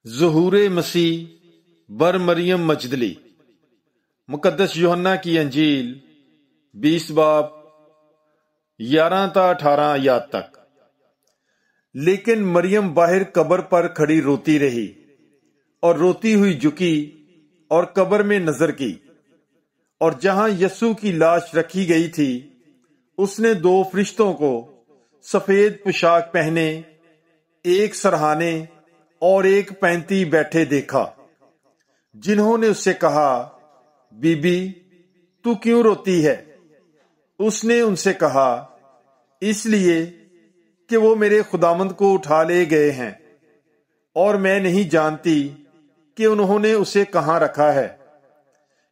ظہور مسیح بر مریم مجدلی۔ مقدس یوحنا کی انجیل 20 باب 11 تا 18 آیات تک۔ لیکن مریم باہر قبر پر کھڑی روتی رہی، اور روتی ہوئی جھکی اور قبر میں نظر کی، اور جہاں یسوع کی لاش رکھی گئی تھی اس نے 2 فرشتوں کو سفید پوشاک پہنے، ایک سرہانے اور ایک پینتی بیٹھے دیکھا، جنہوں نے اس سے کہا، بی بی تو کیوں روتی ہے؟ اس نے ان سے کہا، اس لیے کہ وہ میرے خداوند کو اٹھا لے گئے ہیں، اور میں نہیں جانتی کہ انہوں نے اسے کہاں رکھا ہے۔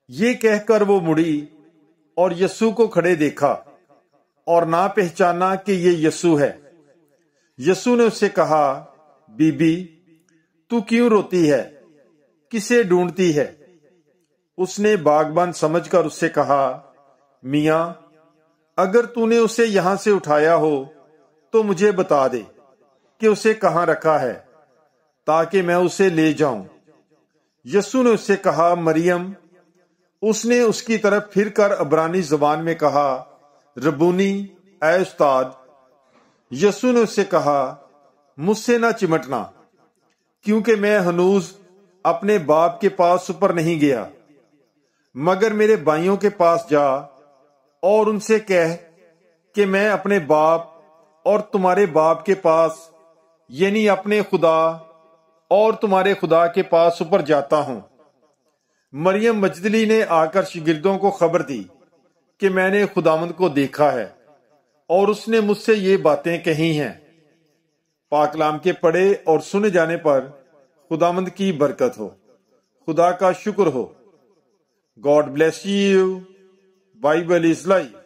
یہ کہہ کر وہ مڑی اور یسوع کو کھڑے دیکھا، اور نہ پہچانا کہ یہ یسوع ہے۔ یسوع نے اس سے کہا، بی بی تو کیوں روتی ہے؟ کسے ڈھونڈتی ہے؟ اس نے باغبان سمجھ کر اس سے کہا، میاں اگر تو نے اسے یہاں سے اٹھایا ہو تو مجھے بتا دے کہ اسے کہاں رکھا ہے، تاکہ میں اسے لے جاؤں۔ یسوع نے اس سے کہا، مریم۔ اس نے اس کی طرف پھر کر عبرانی زبان میں کہا، ربونی، اے استاد۔ یسوع نے اس سے کہا، مجھ سے نہ چمٹنا، کیونکہ میں ہنوز اپنے باپ کے پاس اوپر نہیں گیا، مگر میرے بھائیوں کے پاس جا اور ان سے کہہ کہ میں اپنے باپ اور تمہارے باپ کے پاس، یعنی اپنے خدا اور تمہارے خدا کے پاس اوپر جاتا ہوں۔ مریم مجدلی نے آ کر شاگردوں کو خبر دی کہ میں نے خداوند کو دیکھا ہے، اور اس نے مجھ سے یہ باتیں کہی ہیں۔ پاک کلام کے پڑھے اور سنے جانے پر خداوند کی برکت ہو۔ خدا کا شکر ہو۔ God bless you. Bible is life.